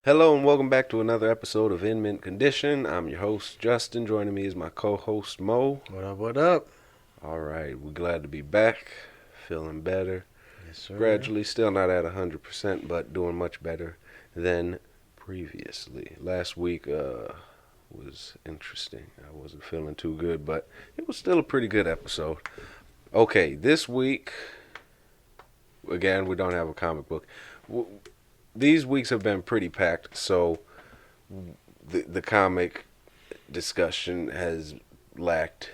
Hello and welcome back to another episode of In Mint Condition. I'm your host, Justin. Joining me is my co-host, Mo. What up, what up? All right, we're glad to be back. Feeling better. Yes, sir. Gradually, still not at 100%, but doing much better than previously. Last week was interesting. I wasn't feeling too good, but it was still a pretty good episode. Okay, this week, again, we don't have a comic book. These weeks have been pretty packed, so the comic discussion has lacked.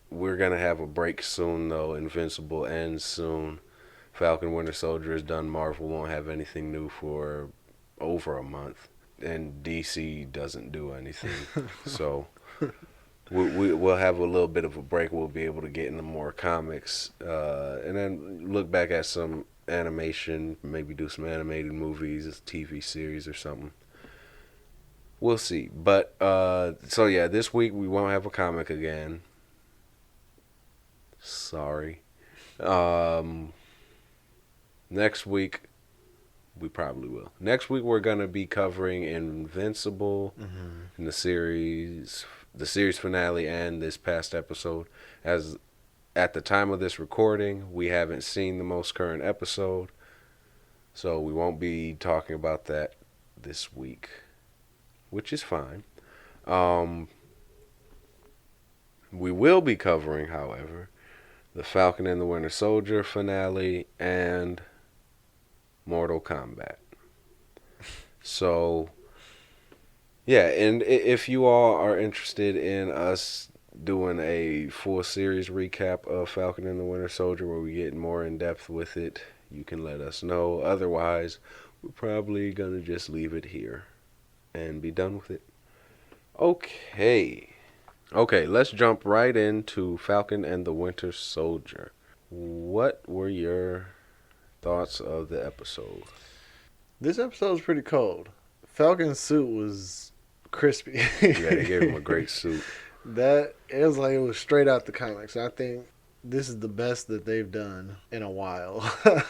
We're gonna have a break soon, though. Invincible ends soon. Falcon Winter Soldier is done. Marvel won't have anything new for over a month, and DC doesn't do anything. So we'll have a little bit of a break. We'll be able to get into more comics, and then look back at some animation, maybe do some animated movies, TV series or something. We'll see. But so yeah, this week we won't have a comic again. Sorry. Next week we probably will. Next week we're gonna be covering Invincible in the series finale and this past episode. As at the time of this recording, we haven't seen the most current episode, so we won't be talking about that this week, which is fine. We will be covering, however, the Falcon and the Winter Soldier finale and Mortal Kombat. So, yeah, and if you all are interested in us doing a full series recap of Falcon and the Winter Soldier where we get more in depth with it, you can let us know. Otherwise, we're probably gonna just leave it here and be done with it. Okay, let's jump right into Falcon and the Winter Soldier. What were your thoughts of the episode? This episode was pretty cold. Falcon's suit was crispy. Yeah, they gave him a great suit. It was straight out the comics. I think this is the best that they've done in a while.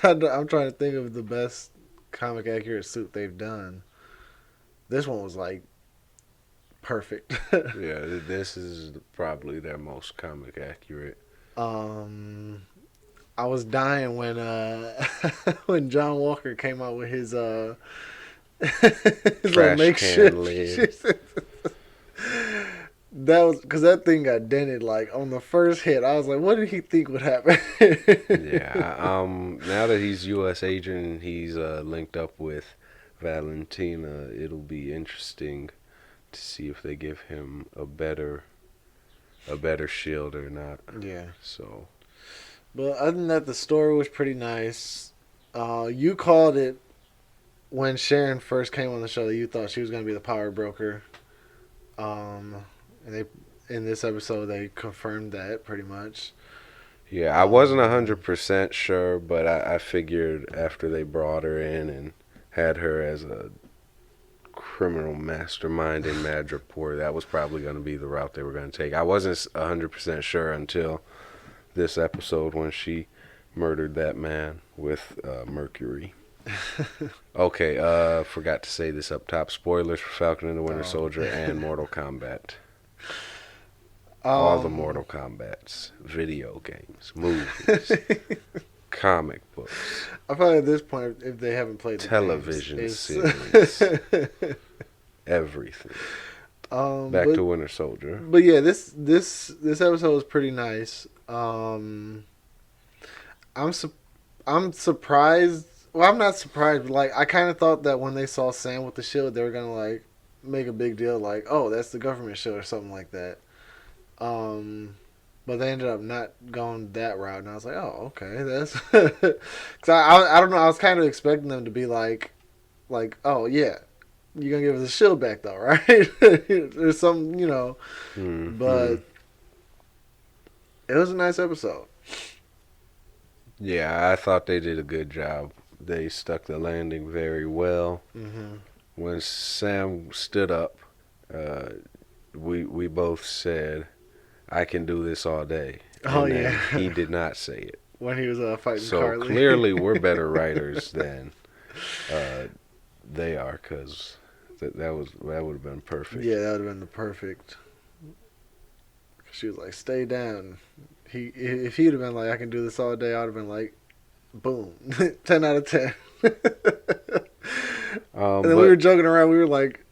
I'm trying to think of the best comic accurate suit they've done. This one was like perfect. Yeah, this is probably their most comic accurate. I was dying when when John Walker came out with his his little makeshift lid. That was because that thing got dented like on the first hit. I was like, what did he think would happen? Yeah. Now that he's U.S. agent and he's linked up with Valentina, it'll be interesting to see if they give him a better shield or not. Yeah. So. But other than that, the story was pretty nice. You called it when Sharon first came on the show that you thought she was going to be the power broker. And in this episode they confirmed that pretty much. Yeah, I wasn't 100% sure, but I figured after they brought her in and had her as a criminal mastermind in Madripoor, that was probably going to be the route they were going to take. I wasn't 100% sure until this episode when she murdered that man with Mercury. Okay, forgot to say this up top. Spoilers for Falcon and the Winter Soldier and Mortal Kombat. All the Mortal Kombats, video games, movies, comic books. I feel like at this point, if they haven't played the television games, series, everything. Back to Winter Soldier. But yeah, this episode was pretty nice. I'm surprised. Well, I'm not surprised, but like I kind of thought that when they saw Sam with the shield, they were gonna like make a big deal, like, oh, that's the government shield or something like that. But they ended up not going that route, and I was like, oh, okay, that's because I don't know, I was kind of expecting them to be like, oh yeah, you're gonna give us a shield back though, right? There's some, but it was a nice episode. Yeah, I thought they did a good job. They stuck the landing very well. Mm-hmm. When Sam stood up, we both said, I can do this all day. Oh, yeah. He did not say it. When he was fighting so Carly. So clearly we're better writers than they are, because That would have been perfect. Yeah, that would have been the perfect. She was like, "Stay down." If he'd have been like, "I can do this all day," I'd have been like, "Boom, 10 out of 10." And then we were joking around. We were like,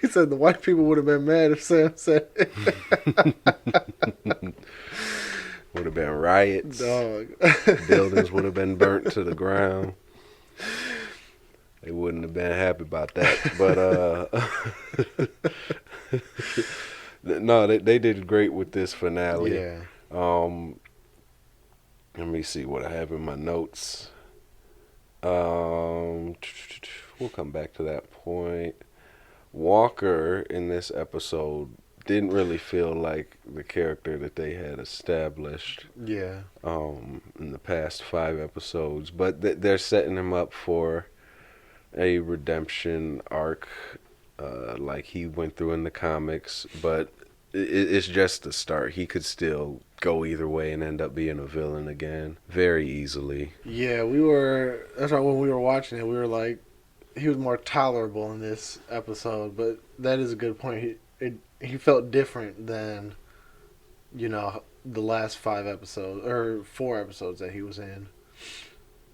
he said the white people would have been mad if Sam said it. Would have been riots. Dog. Buildings would have been burnt to the ground. They wouldn't have been happy about that. But no, they did great with this finale. Yeah. Let me see what I have in my notes. We'll come back to that point. Walker in this episode didn't really feel like the character that they had established Yeah. in the past 5 episodes, but they're setting him up for a redemption arc like he went through in the comics, but it's just the start. He could still go either way and end up being a villain again very easily. Yeah, that's why when we were watching it, we were like, he was more tolerable in this episode, but that is a good point. He felt different than, the last 5 episodes, or 4 episodes that he was in.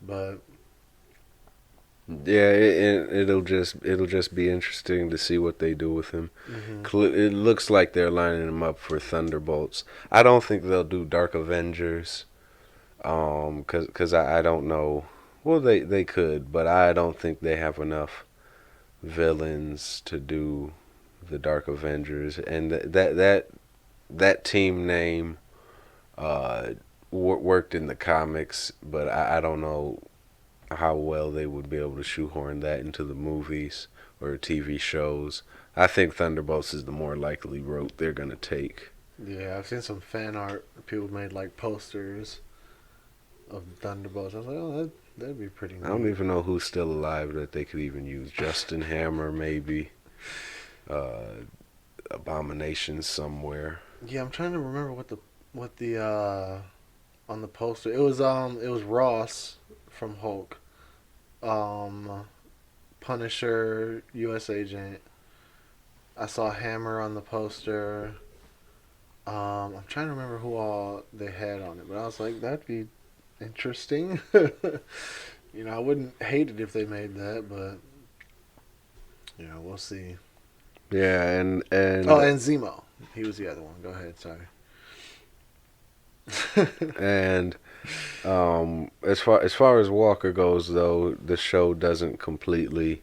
But yeah, it'll just be interesting to see what they do with him. mm-hmm. It looks like they're lining him up for Thunderbolts. I don't think they'll do Dark Avengers, cause I don't know. Well, they could, but I don't think they have enough villains to do the Dark Avengers, and that team name worked in the comics, but I don't know how well they would be able to shoehorn that into the movies or TV shows. I think Thunderbolts is the more likely route they're gonna take. Yeah, I've seen some fan art. People made like posters of Thunderbolts. I was like, oh, that'd be pretty neat. I don't even know who's still alive that they could even use. Justin Hammer, maybe. Abomination somewhere. Yeah, I'm trying to remember what the on the poster. It was Ross from Hulk, Punisher, U.S. Agent. I saw Hammer on the poster. I'm trying to remember who all they had on it, but I was like, that'd be interesting. I wouldn't hate it if they made that, but we'll see. Yeah, and and Zemo, he was the other one. Go ahead, sorry. And as far as Walker goes, though, the show doesn't completely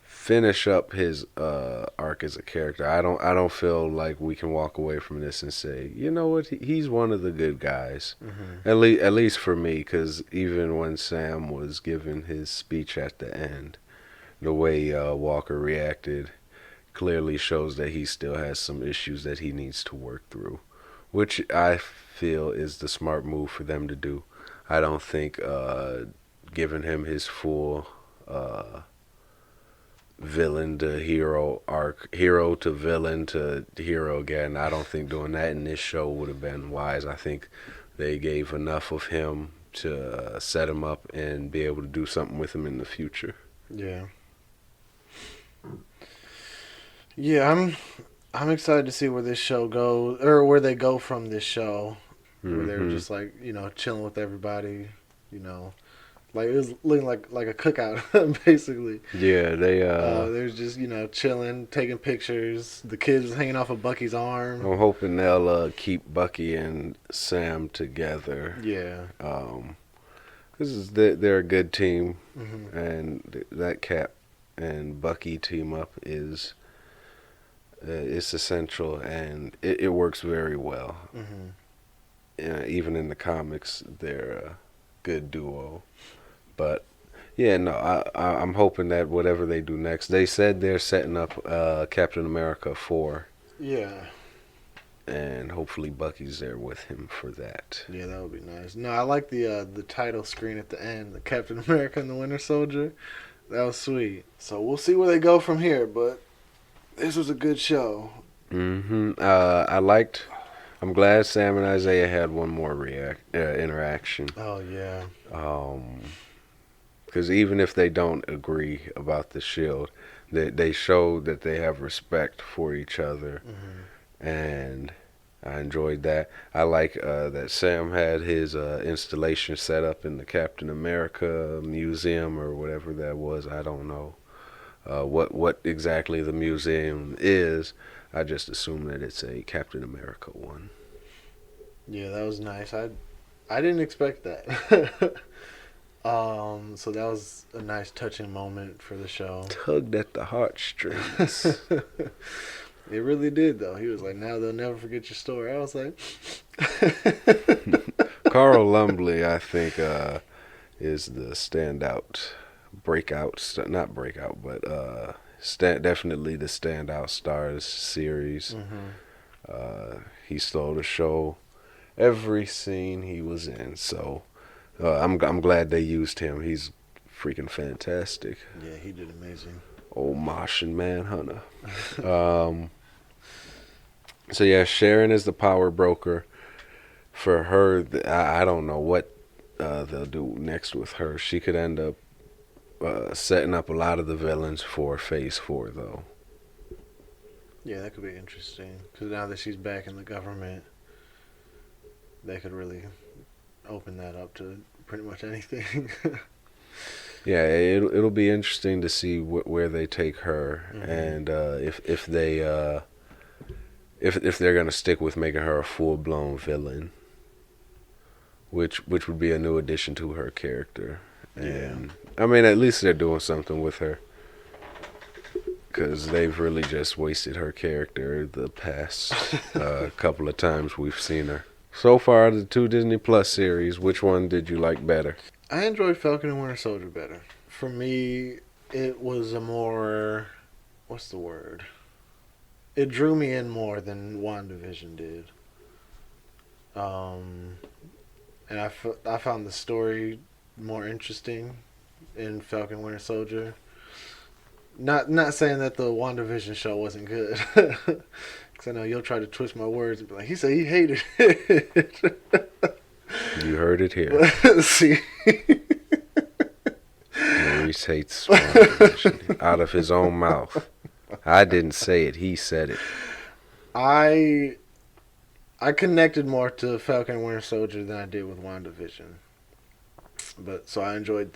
finish up his arc as a character. I don't feel like we can walk away from this and say, you know what, he's one of the good guys. Mm-hmm. At least for me, because even when Sam was giving his speech at the end, the way Walker reacted clearly shows that he still has some issues that he needs to work through, which I feel is the smart move for them to do. I don't think giving him his full villain to hero arc, hero to villain to hero again, I don't think doing that in this show would have been wise. I think they gave enough of him to set him up and be able to do something with him in the future. Yeah. Yeah, I'm excited to see where this show goes, or where they go from this show, where they're just like chilling with everybody, like it was looking like a cookout basically. Yeah, they was just chilling, taking pictures. The kids was hanging off of Bucky's arm. I'm hoping they'll keep Bucky and Sam together. Yeah. Because they're a good team, Mm-hmm. and that Cap and Bucky team up is. It's essential, and it works very well. Mm-hmm. Even in the comics, they're a good duo. But yeah, no, I'm hoping that whatever they do next, they said they're setting up Captain America 4. Yeah. And hopefully Bucky's there with him for that. Yeah, that would be nice. No, I like the title screen at the end, the Captain America and the Winter Soldier. That was sweet. So we'll see where they go from here, but this was a good show. I'm glad Sam and Isaiah had one more interaction. Oh yeah. Because even if they don't agree about the shield, they show that they have respect for each other, and I enjoyed that. I like that Sam had his installation set up in the Captain America museum or whatever that was. I don't know what exactly the museum is. I just assume that it's a Captain America one. Yeah, that was nice. I didn't expect that. So that was a nice touching moment for the show. Tugged at the heartstrings. It really did, though. He was like, "Now they'll never forget your story." I was like, Carl Lumbly, I think, is the standout, not breakout, but definitely the standout star of this series. He stole the show every scene he was in, so I'm glad they used him. He's freaking fantastic. yeah, he did amazing. Old Martian Manhunter. So yeah, Sharon is the power broker. For her, I don't know what they'll do next with her. She could end up setting up a lot of the villains for Phase 4, though. Yeah, that could be interesting. Because now that she's back in the government, they could really open that up to pretty much anything. Yeah, it'll be interesting to see where they take her, and if they're gonna stick with making her a full-blown villain, which would be a new addition to her character. And I mean, at least they're doing something with her, because they've really just wasted her character the past couple of times we've seen her. So far, the 2 Disney Plus series, which one did you like better? I enjoyed Falcon and Winter Soldier better. For me, it was a more, what's the word? It drew me in more than WandaVision did. And I found the story more interesting in Falcon Winter Soldier. Not saying that the WandaVision show wasn't good. Because I know you'll try to twist my words and be like, he said he hated it. You heard it here. See? Maurice hates WandaVision out of his own mouth. I didn't say it. He said it. I connected more to Falcon and Winter Soldier than I did with WandaVision. But so I enjoyed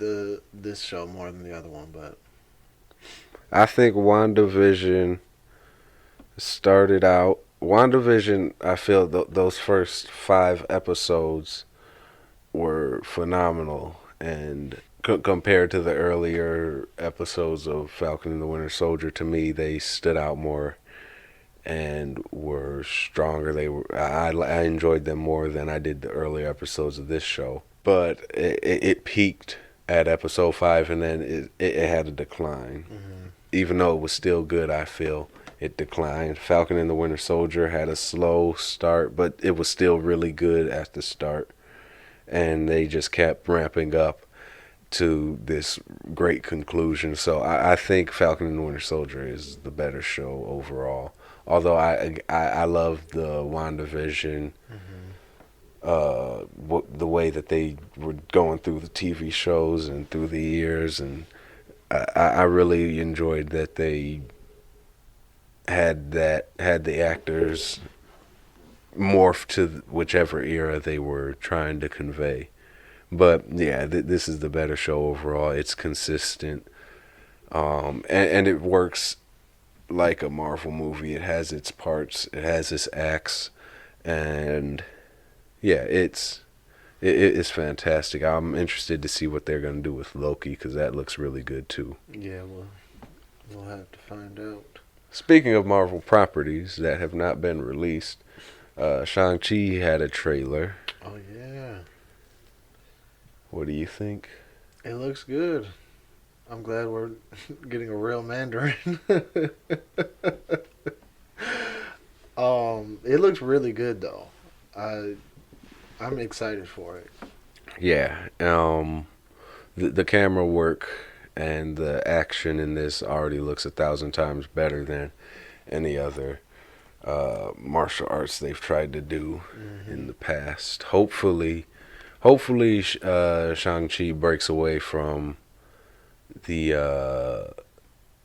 this show more than the other one, but I think WandaVision started out. WandaVision, I feel those first 5 episodes were phenomenal, and compared to the earlier episodes of Falcon and the Winter Soldier, to me they stood out more and were stronger. I enjoyed them more than I did the earlier episodes of this show. But it peaked at episode 5, and then it had a decline. Even though it was still good, I feel it declined. Falcon and the Winter Soldier had a slow start, but it was still really good at the start. And they just kept ramping up to this great conclusion. So I think Falcon and the Winter Soldier is the better show overall. Although I love the WandaVision, the way that they were going through the TV shows and through the years, and I really enjoyed that they had the actors morph to whichever era they were trying to convey. But yeah, this is the better show overall. It's consistent, and it works like a Marvel movie. It has its parts, it has its acts, and yeah, it's fantastic. I'm interested to see what they're gonna do with Loki, because that looks really good too. yeah, we'll have to find out. Speaking of Marvel properties that have not been released, Shang-Chi had a trailer. Oh yeah, What do you think? it looks good. I'm glad we're getting a real Mandarin. It looks really good though. I'm excited for it. Yeah, the camera work and the action in this already looks 1,000 times better than any other martial arts they've tried to do in the past. Hopefully, Shang-Chi breaks away from the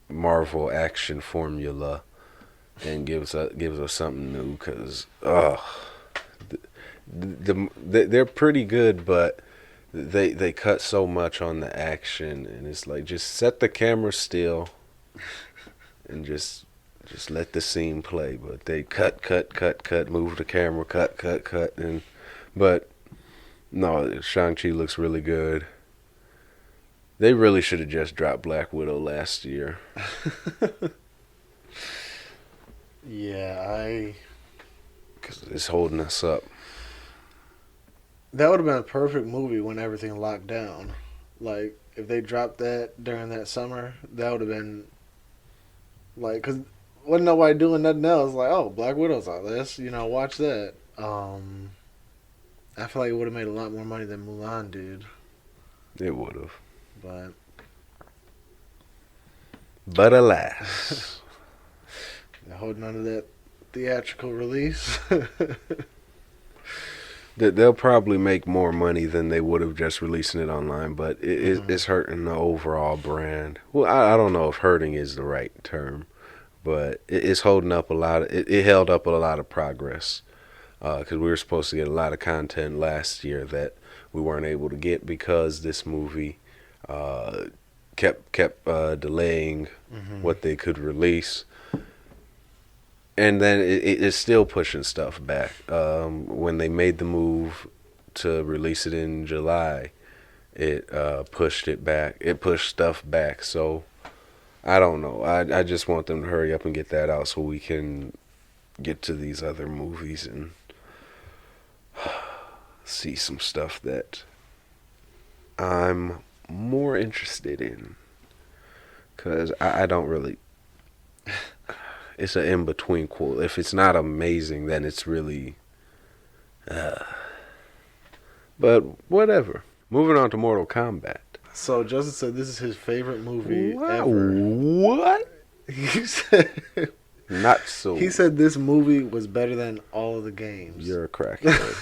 Marvel action formula and gives us something new. Cause they're pretty good, but they cut so much on the action, and it's like just set the camera still and just let the scene play. But they cut, move the camera, cut, and but no, Shang-Chi looks really good. They really should have just dropped Black Widow last year. Yeah, Because it's holding us up. that would have been a perfect movie when everything locked down. Like, if they dropped that during that summer, that would have been, like, because wasn't nobody doing nothing else. Like, oh, Black Widow's out. Let's, watch that. I feel like it would have made a lot more money than Mulan did. It would have. But alas. They're holding on to that theatrical release. They'll probably make more money than they would have just releasing it online, but it's hurting the overall brand. Well, I don't know if hurting is the right term, but it's holding up a lot. It held up a lot of progress because we were supposed to get a lot of content last year that we weren't able to get because this movie kept delaying what they could release. And then it's still pushing stuff back. When they made the move to release it in July, it pushed it back. It pushed stuff back. So I don't know. I just want them to hurry up and get that out so we can get to these other movies and see some stuff that I'm more interested in. Because I don't really... It's an in-between quote. If it's not amazing, then it's really... But whatever. Moving on to Mortal Kombat. So Justin said this is his favorite movie Wow. ever. What? He said... Not so. He said this movie was better than all of the games. You're a crackhead.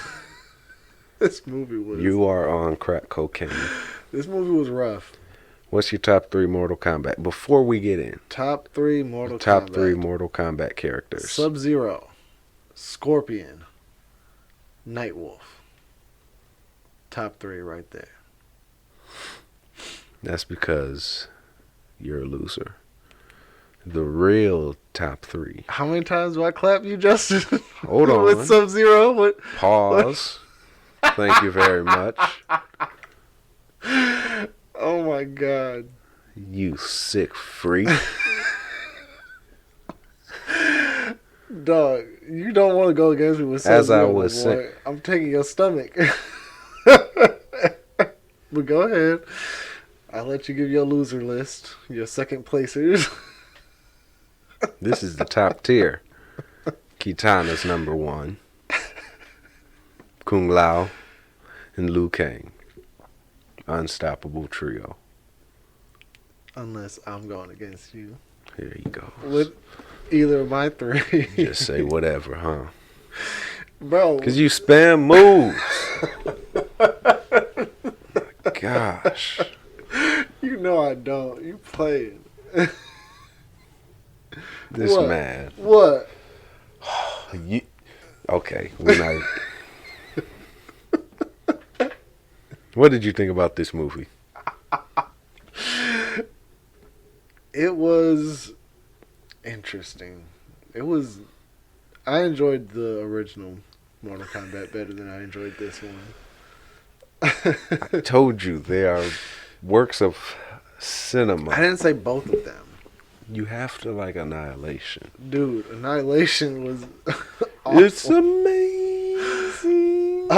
This movie was... You are on crack cocaine. This movie was rough. What's your top 3 Mortal Kombat? Before we get in. Top 3 Mortal Kombat. Top 3 Mortal Kombat characters. Sub-Zero, Scorpion, Nightwolf. Top 3 right there. That's because you're a loser. The real top 3. How many times do I clap you, Justin? Hold on. With Sub-Zero? What? Pause. Thank you very much. Oh my God. You sick freak. Dog, you don't want to go against me with Sub-Zero. As I was saying. I'm taking your stomach. But go ahead. I'll let you give your loser list. Your second placers. This is the top tier. Kitana's number 1. Kung Lao and Liu Kang. Unstoppable trio. Unless I'm going against you. Here you go. With either of my 3. Just say whatever, huh? Bro. Because you spam moves. Gosh. You know I don't. You playing. This What? man. What? Okay, we're not. What did you think about this movie? It was interesting. I enjoyed the original Mortal Kombat better than I enjoyed this one. I told you they are works of cinema. I didn't say both of them. You have to like Annihilation. Dude, Annihilation was awful. It's amazing.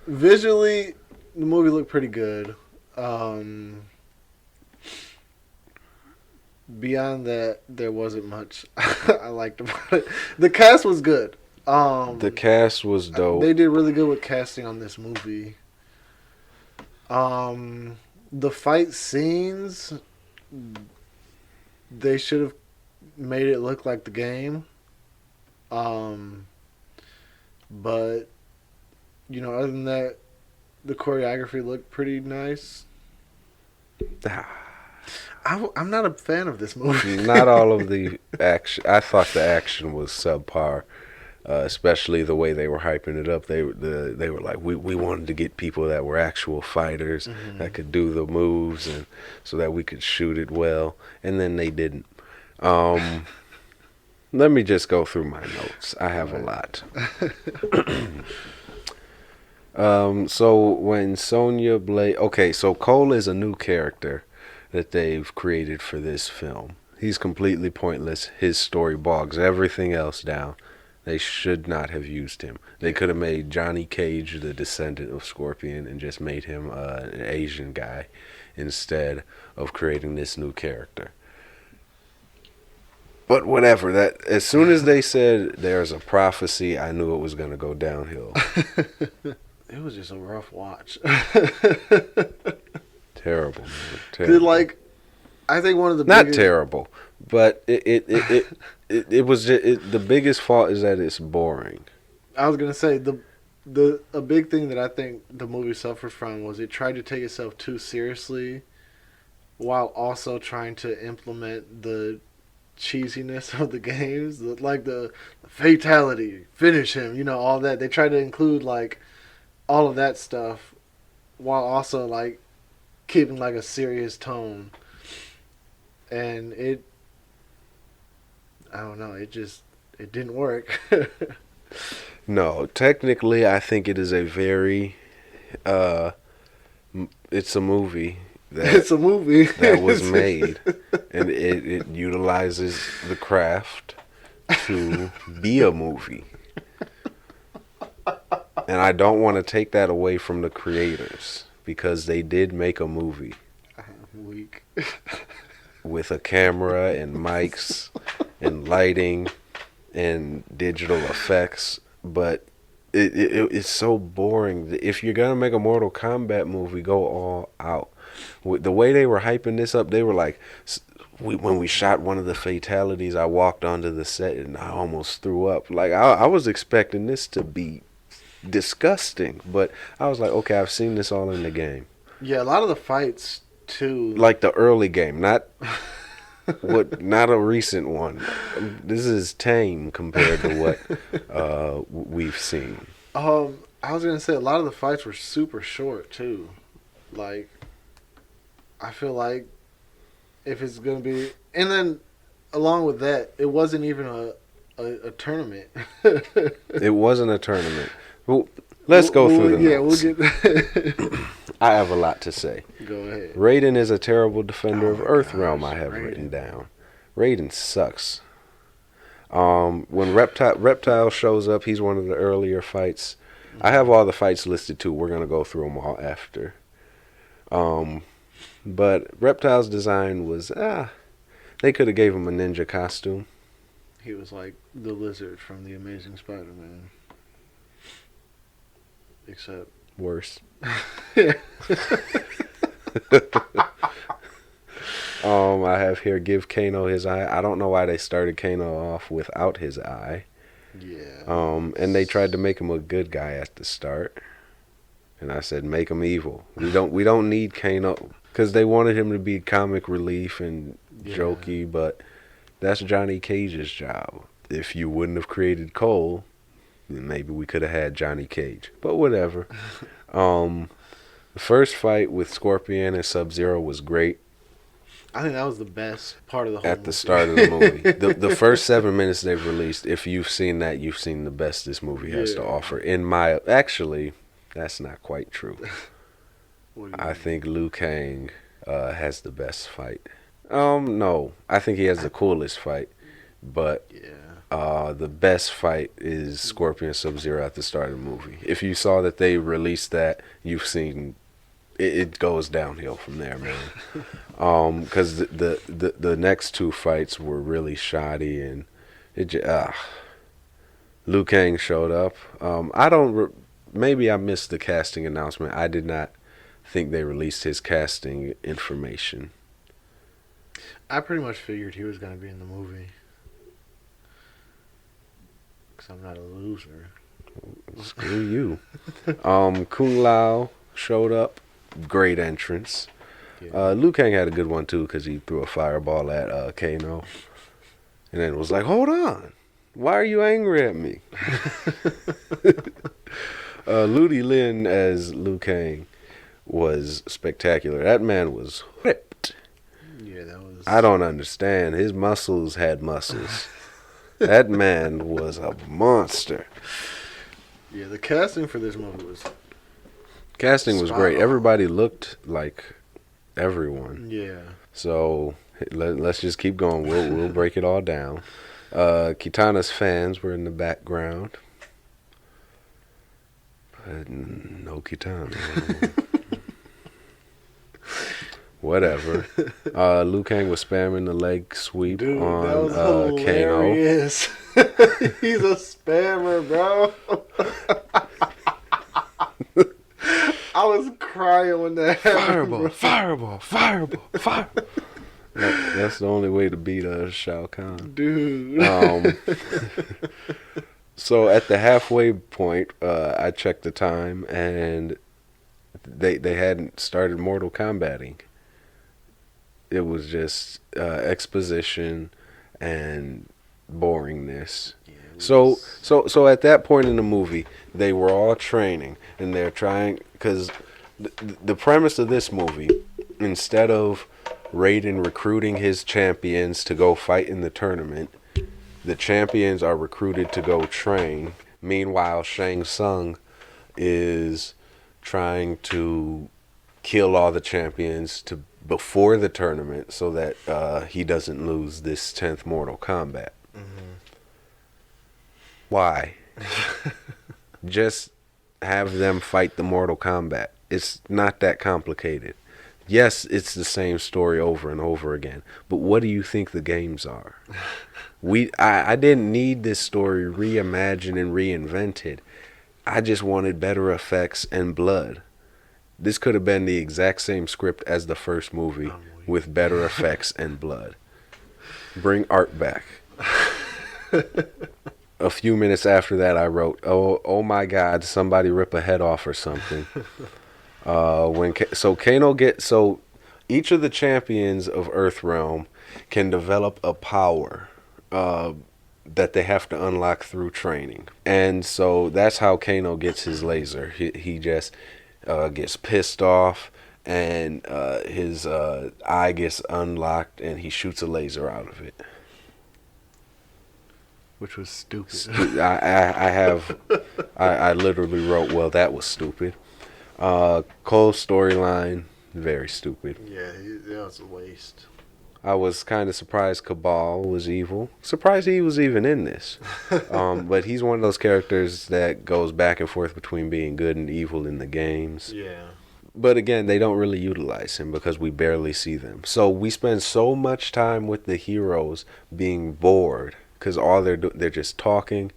Visually, the movie looked pretty good. Beyond that, there wasn't much I liked about it. The cast was good. The cast was dope. They did really good with casting on this movie. The fight scenes, they should have made it look like the game. But, other than that, the choreography looked pretty nice. I'm not a fan of this movie. Not all of the action. I thought the action was subpar, especially the way they were hyping it up. They were like, we wanted to get people that were actual fighters that could do the moves, and so that we could shoot it well. And then they didn't. Let me just go through my notes. I have a lot. So when Sonya Blade, okay, so Cole is a new character that they've created for this film. He's completely pointless. His story bogs everything else down. They should not have used him. They could have made Johnny Cage the descendant of Scorpion and just made him an Asian guy instead of creating this new character. But whatever. That as soon as they said there's a prophecy, I knew it was going to go downhill. It was just a rough watch. Terrible, man. Terrible. Like, I think one of the not biggest... terrible, but it was just, the biggest fault is that it's boring. I was gonna say a big thing that I think the movie suffered from was it tried to take itself too seriously, while also trying to implement the cheesiness of the games, like the fatality, finish him, all that. They tried to include like all of that stuff, while also like keeping like a serious tone, and I don't know, it didn't work. No, technically, I think it is a very, it's a movie. It's a movie that was made, and it utilizes the craft to be a movie. And I don't want to take that away from the creators, because they did make a movie. I'm weak. With a camera and mics and lighting and digital effects, but it's so boring. If you're gonna make a Mortal Kombat movie, go all out. With the way they were hyping this up, they were like, when we shot one of the fatalities, I walked onto the set and I almost threw up. Like I was expecting this to be disgusting, but I was like, okay, I've seen this all in the game. Yeah, a lot of the fights too, like the early game, not not a recent one. This is tame compared to what we've seen. I was gonna say a lot of the fights were super short too. Like, I feel like if it's gonna be, and then along with that, it wasn't even a tournament. It wasn't a tournament. Well, let's go through the notes. We'll get. I have a lot to say. Go ahead. Raiden is a terrible defender of Earthrealm. Gosh, I have Raiden. written down. Raiden sucks. When Reptile shows up, he's one of the earlier fights. I have all the fights listed too. We're gonna go through them all after. But Reptile's design was they could have gave him a ninja costume. He was like the lizard from the Amazing Spider-Man, except Worse. yeah. I have here, give Kano his eye. I don't know why they started Kano off without his eye. Yeah. And they tried to make him a good guy at the start. And I said, make him evil. We don't need Kano, because they wanted him to be comic relief and jokey, but that's Johnny Cage's job. If you wouldn't have created Cole, then maybe we could have had Johnny Cage. But whatever. The first fight with Scorpion and Sub-Zero was great. I think that was the best part of the whole At the movie. start of the movie. The first 7 minutes they've released, if you've seen that, you've seen the best this movie has to offer. Actually, that's not quite true. I think Liu Kang has the best fight. No, I think he has the coolest fight, but the best fight is Scorpion Sub-Zero at the start of the movie. If you saw that they released that, you've seen it goes downhill from there, man. Because the next two fights were really shoddy, and Liu Kang showed up. Maybe I missed the casting announcement. I did not think they released his casting information. I pretty much figured he was going to be in the movie. Because I'm not a loser. Screw you. Kung Lao showed up. Great entrance. Yeah. Liu Kang had a good one too because he threw a fireball at Kano, and then was like, "Hold on, why are you angry at me?" Ludi Lin as Liu Kang was spectacular. That man was ripped. Yeah, that was. I don't understand. His muscles had muscles. That man was a monster. Yeah, the casting for this movie was. Casting was great. Spot on. Everybody looked like everyone. Yeah. So let's just keep going. We'll break it all down. Kitana's fans were in the background. But no Kitana. Whatever. Liu Kang was spamming the leg sweep Dude, on that was Kano. hilarious. He's a spammer, bro. I was crying when that happened. Fireball. That's the only way to beat Shao Kahn. Dude. So at the halfway point, I checked the time, and they hadn't started Mortal Kombating. It was just exposition and boringness. Yeah, So at that point in the movie, they were all training, and they're trying, because the premise of this movie, instead of Raiden recruiting his champions to go fight in the tournament, the champions are recruited to go train. Meanwhile, Shang Tsung is trying to kill all the champions before the tournament so that he doesn't lose this 10th Mortal Kombat. Mm-hmm. Why? Just have them fight the Mortal Kombat. It's not that complicated. Yes, it's the same story over and over again, but what do you think the games are? I didn't need this story reimagined and reinvented. I just wanted better effects and blood. This could have been the exact same script as the first movie with better effects and blood. Bring art back. A few minutes after that, I wrote, "Oh my God! Somebody rip a head off or something." So each of the champions of Earthrealm can develop a power that they have to unlock through training, and so that's how Kano gets his laser. He just gets pissed off, and his eye gets unlocked, and he shoots a laser out of it. Which was stupid. I literally wrote, well, that was stupid. Cole's storyline, very stupid. Yeah, that was a waste. I was kind of surprised Cabal was evil. Surprised he was even in this. But he's one of those characters that goes back and forth between being good and evil in the games. Yeah. But again, they don't really utilize him because we barely see them. So we spend so much time with the heroes being bored because all they're just talking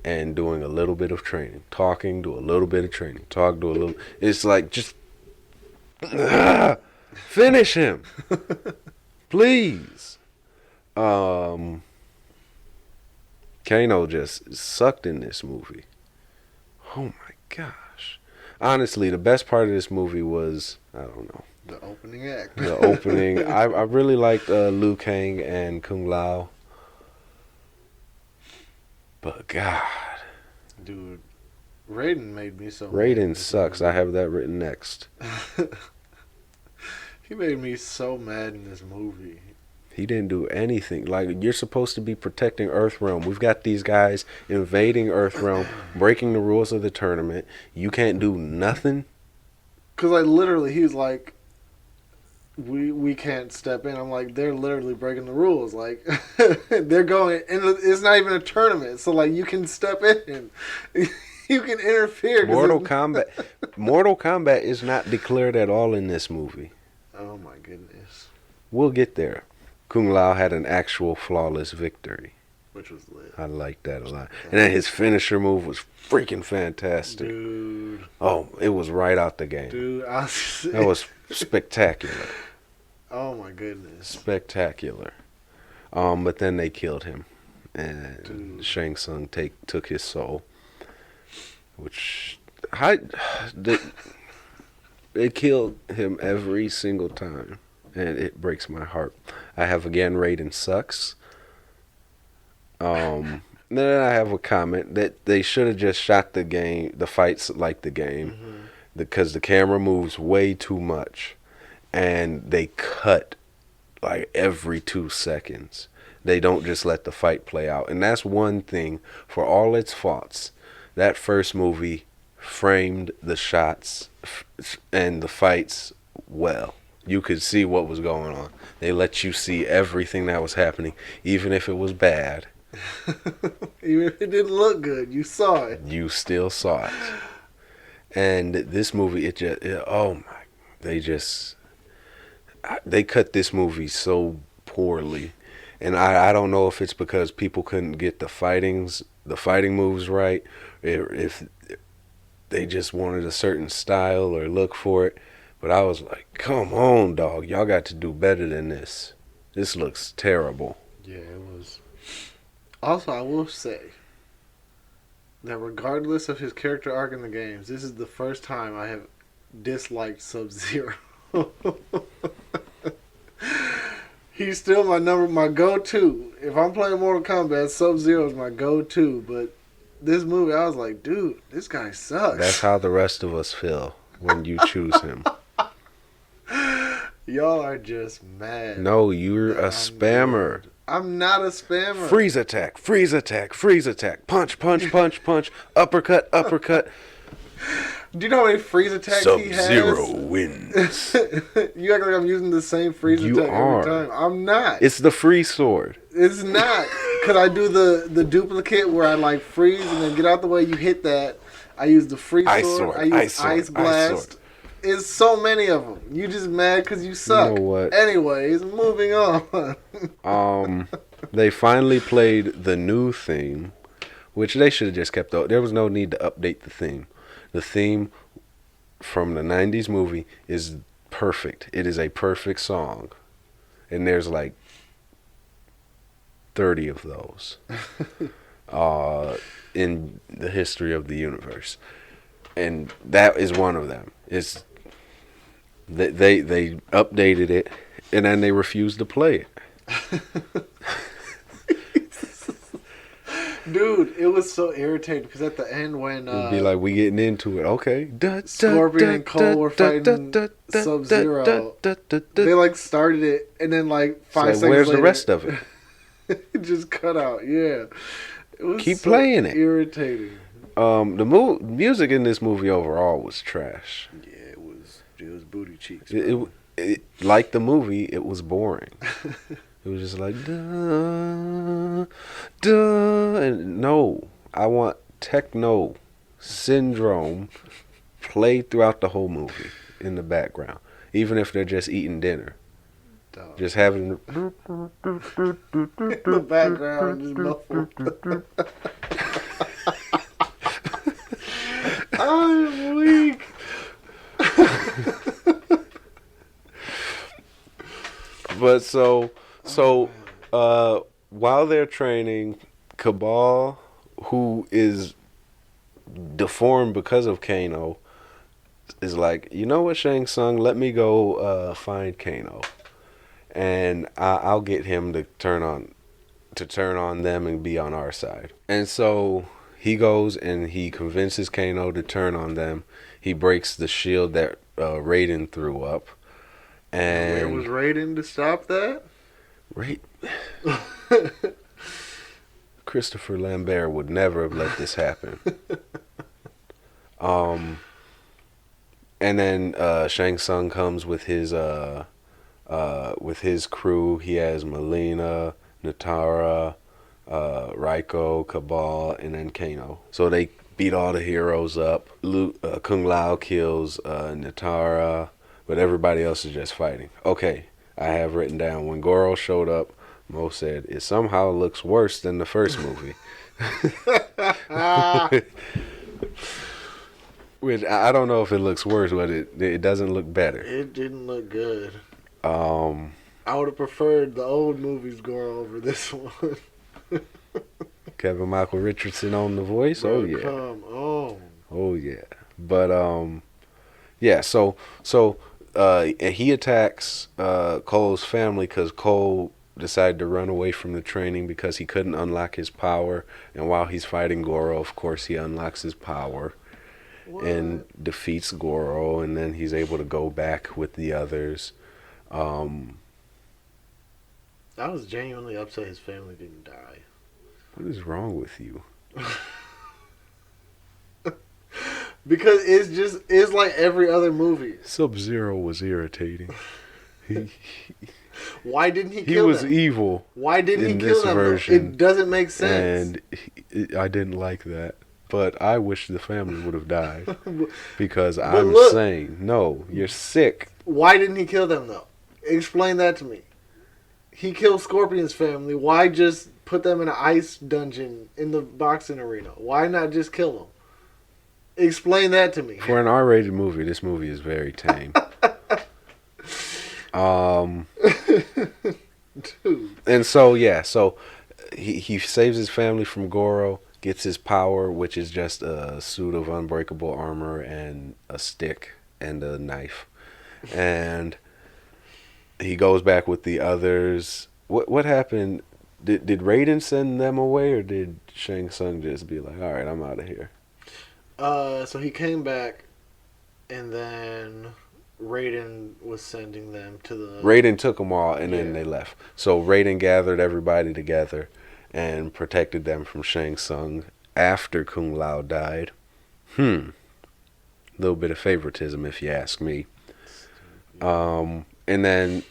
and doing a little bit of training. Talking, do a little bit of training. Talk, do a little. It's like, just finish him. Please. Kano just sucked in this movie. Oh my gosh. Honestly, the best part of this movie was, I don't know, The opening act. the opening. I really liked Liu Kang and Kung Lao. But God. Dude, Raiden made me so Raiden mad. sucks. I have that written next. He made me so mad in this movie. He didn't do anything. Like, you're supposed to be protecting Earthrealm. We've got these guys invading Earthrealm, breaking the rules of the tournament. You can't do nothing? Because, like, literally, he was like, we can't step in. I'm like, they're literally breaking the rules. Like, they're going, and it's not even a tournament. So, like, you can step in. You can interfere. Mortal Kombat is not declared at all in this movie. Oh, my goodness. We'll get there. Kung Lao had an actual flawless victory. Which was lit. I liked that a lot. And then his finisher move was freaking fantastic. Dude. Oh, it was right out the game. Dude, That was spectacular. Oh, my goodness. Spectacular. But then they killed him. And Dude. Shang Tsung took his soul. Which... It killed him every single time, and it breaks my heart. I have again Raiden sucks. Then I have a comment that they should have just shot the fights like the game, because the camera moves way too much, and they cut like every 2 seconds. They don't just let the fight play out, and that's one thing. For all its faults, that first movie framed the shots and the fights well. You could see what was going on. They let you see everything that was happening, even if it was bad. Even if it didn't look good, you saw it. You still saw it. And this movie, oh my, they cut this movie so poorly. And I don't know if it's because people couldn't get the fighting moves right, if they just wanted a certain style or look for it. But I was like, come on, dog. Y'all got to do better than this. This looks terrible. Yeah, it was. Also, I will say that regardless of his character arc in the games, this is the first time I have disliked Sub-Zero. He's still my go-to. If I'm playing Mortal Kombat, Sub-Zero is my go-to. But this movie, I was like, dude, this guy sucks. That's how the rest of us feel when you choose him. Y'all are just mad. No, you're a spammer. I'm not a spammer. Freeze attack, freeze attack, freeze attack. Punch, punch, punch, punch. Uppercut, uppercut. Do you know how many freeze attacks he has? Sub-Zero wins. You act like I'm using the same freeze attack every time. I'm not. It's the freeze sword. It's not. Could I do the duplicate where I like freeze and then get out the way? You hit that. I use the freeze sword. I use ice blast. It's so many of them. You just mad because you suck. You know what? Anyways, moving on. They finally played the new theme, which they should have just kept out. There was no need to update the theme. The theme from the 90s movie is perfect. It is a perfect song. And there's like 30 of those in the history of the universe. And that is one of them. They updated it, and then they refused to play it. Dude, it was so irritating because at the end when it'd be like, we getting into it, okay. Scorpion and Cole were fighting Sub-Zero, they like started it, and then like 5 seconds where's later, the rest of it? it just cut out. Yeah, it was keep playing it. Irritating. The music in this movie overall was trash. Yeah, it was booty cheeks. It like the movie, it was boring. It was just like duh, duh, and no, I want techno syndrome played throughout the whole movie in the background, even if they're just eating dinner. Dog. Just having the background just muffled. I'm weak. But while they're training, Cabal, who is deformed because of Kano, is like, you know what, Shang Tsung, let me go find Kano, and I'll get him to turn on them and be on our side. And so he goes and he convinces Kano to turn on them. He breaks the shield that Raiden threw up. And where was Raiden to stop that? Christopher Lambert would never have let this happen. And then Shang Tsung comes with his crew. He has Melina, Natara, Raiko, Cabal, and then Kano. So they beat all the heroes up. Kung Lao kills Natara, but everybody else is just fighting. Okay, I have written down, when Goro showed up, Mo said, it somehow looks worse than the first movie. Which I don't know if it looks worse, but it doesn't look better. It didn't look good. I would have preferred the old movies Goro over this one. Kevin Michael Richardson on the voice. Bro, oh yeah. Come on. Oh yeah. But Yeah, he attacks Cole's family because Cole decided to run away from the training because he couldn't unlock his power. And while he's fighting Goro, of course, he unlocks his power and defeats Goro, and then he's able to go back with the others. I was genuinely upset his family didn't die. What is wrong with you? Because it's like every other movie. Sub-Zero was irritating. Why didn't he He kill was them? evil. Why didn't he in kill this them? version, It doesn't make sense. And I didn't like that. But I wish the family would have died. Because But I'm look, saying, no, you're sick. why didn't he kill them though? Explain that to me. He killed Scorpion's family. Why just put them in an ice dungeon in the boxing arena? Why not just kill them? Explain that to me. For an R-rated movie, this movie is very tame. Dude. And so, yeah, so he saves his family from Goro, gets his power, which is just a suit of unbreakable armor and a stick and a knife. And he goes back with the others. What happened? Did Raiden send them away, or did Shang Tsung just be like, all right, I'm out of here? So he came back, and then Raiden was sending them to the... Raiden took them all, and then Yeah. they left. So Raiden gathered everybody together and protected them from Shang Tsung after Kung Lao died. Little bit of favoritism, if you ask me. And then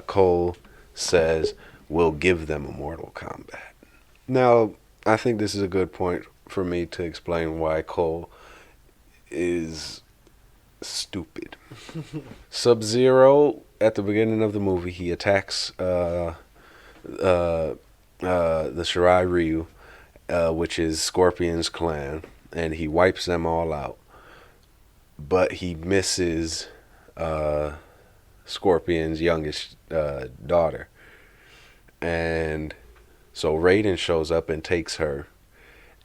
Cole says, we'll give them a Mortal Kombat. Now, I think this is a good point for me to explain why Cole is stupid. Sub-Zero, at the beginning of the movie, he attacks the Shirai Ryu, which is Scorpion's clan, and he wipes them all out. But he misses Scorpion's youngest daughter. And so Raiden shows up and takes her,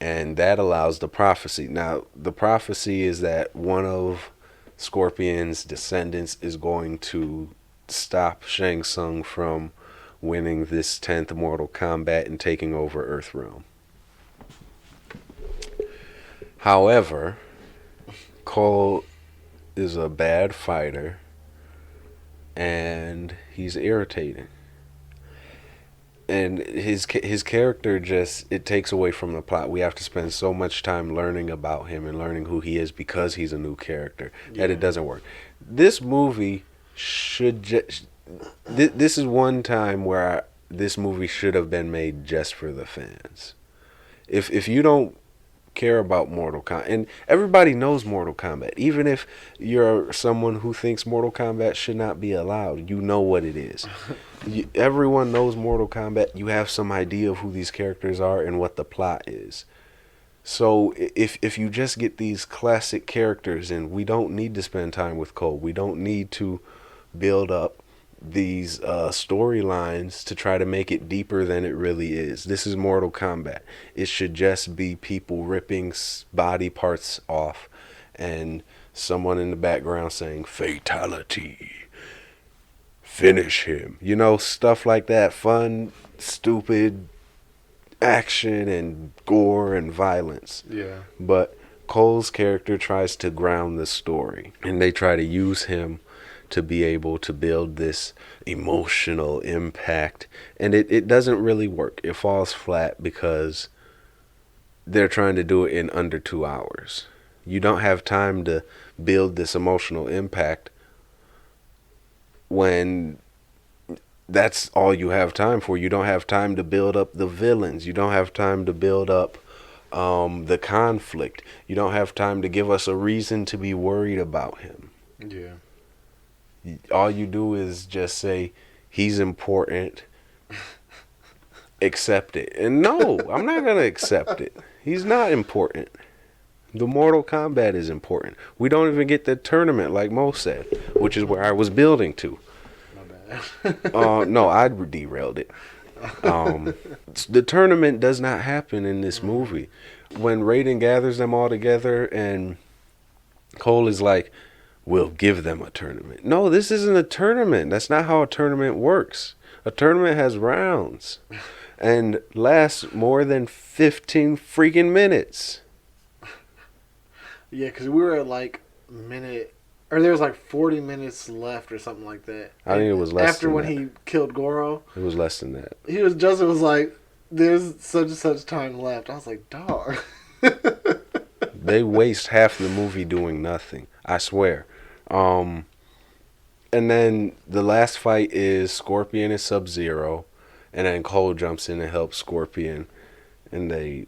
and that allows the prophecy. Now, the prophecy is that one of Scorpion's descendants is going to stop Shang Tsung from winning this 10th Mortal Kombat and taking over Earthrealm. However, Cole is a bad fighter, and he's irritating. And his character just, it takes away from the plot. We have to spend so much time learning about him and learning who he is because he's a new character that it doesn't work. This movie should just... This is one time where this movie should have been made just for the fans. If you don't care about Mortal Kombat, and everybody knows Mortal Kombat, even if you're someone who thinks Mortal Kombat should not be allowed, you know what it is. Everyone knows Mortal Kombat. You have some idea of who these characters are and what the plot is. So if you just get these classic characters in, we don't need to spend time with Cole. We don't need to build up these storylines to try to make it deeper than it really is. This is Mortal Kombat. It should just be people ripping body parts off and someone in the background saying fatality, finish him, you know, stuff like that. Fun, stupid action and gore and violence. Yeah. But Cole's character tries to ground the story, and they try to use him to be able to build this emotional impact, and it doesn't really work. It falls flat because they're trying to do it in under 2 hours. You don't have time to build this emotional impact when that's all you have time for. You don't have time to build up the villains. You don't have time to build up the conflict. You don't have time to give us a reason to be worried about him. Yeah. All you do is just say, he's important, accept it. And no, I'm not going to accept it. He's not important. The Mortal Kombat is important. We don't even get the tournament like Mo said, which is where I was building to. My bad. No, I derailed it. The tournament does not happen in this movie. When Raiden gathers them all together and Cole is like, we'll give them a tournament. No, this isn't a tournament. That's not how a tournament works. A tournament has rounds and lasts more than 15 freaking minutes. Yeah, because we were at like minute, or there was like 40 minutes left or something like that. I think it was less after than when that. he killed Goro. It was less than that. Justin was like, "There's such and such time left." I was like, "Dog." They waste half the movie doing nothing. I swear. And then the last fight is Scorpion and Sub-Zero, and then Cole jumps in and helps Scorpion, and they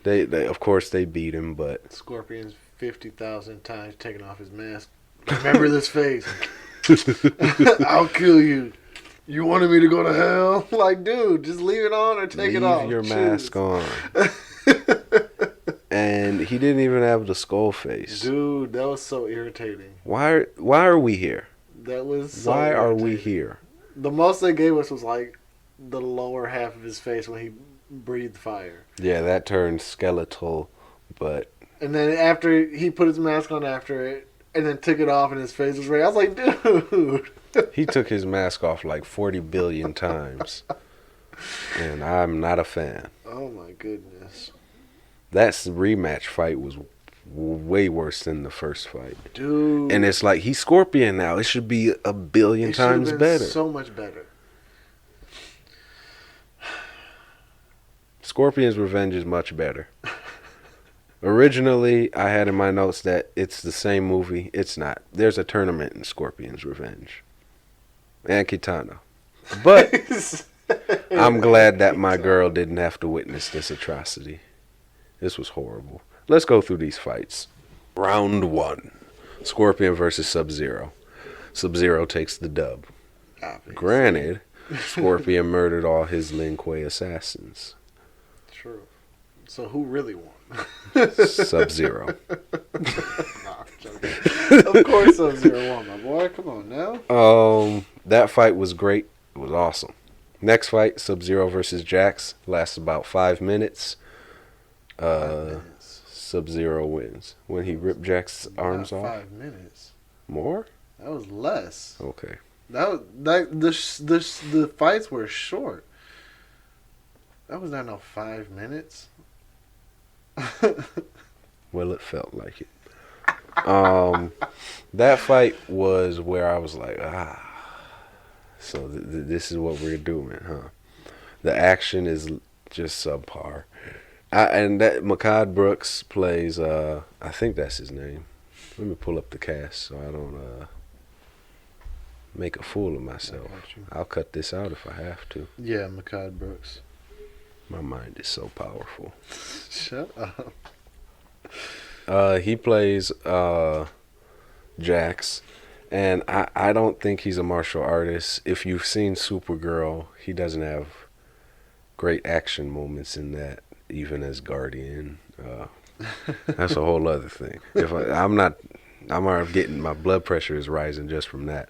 of course they beat him, but Scorpion's 50,000 times taking off his mask. Remember this face. I'll kill you. You wanted me to go to hell? Like, dude, just leave it on or take it off. Leave your Choose. mask on. And he didn't even have the skull face. Dude, that was so irritating. Why are we here? That was so Why are irritating. we here? The most they gave us was like the lower half of his face when he breathed fire. Yeah, that turned skeletal, but And then after he put his mask on after it, and then took it off and his face was red. I was like, dude. he took his mask off like 40 billion times. And I'm not a fan. Oh my goodness. That rematch fight was way worse than the first fight. Dude. And it's like, he's Scorpion now. It should be a billion It should have times been better. so much better. Scorpion's Revenge is much better. Originally, I had in my notes that it's the same movie. It's not. There's a tournament in Scorpion's Revenge. And Kitana. But I'm glad that my girl didn't have to witness this atrocity. This was horrible. Let's go through these fights. Round 1. Scorpion versus Sub-Zero. Sub-Zero takes the dub. Obviously. Granted, Scorpion murdered all his Lin Kuei assassins. True. So who really won? Sub-Zero. Nah, I'm joking. Of course Sub-Zero won, my boy. Come on now. That fight was great. It was awesome. Next fight, Sub-Zero versus Jax, lasts about 5 minutes. 5 minutes. Sub-Zero wins when he ripped Jax's arms Not off. 5 minutes. More? That was less. Okay. The fights were short. That was not no 5 minutes. Well, it felt like it. That fight was where I was like, so this is what we're doing, huh? The action is just subpar. And that Makad Brooks plays, I think that's his name. Let me pull up the cast so I don't make a fool of myself. I'll cut this out if I have to. Yeah, Makad Brooks. My mind is so powerful. Shut up. He plays Jax, and I don't think he's a martial artist. If you've seen Supergirl, he doesn't have great action moments in that, even as Guardian. That's a whole other thing. I'm already getting, my blood pressure is rising just from that.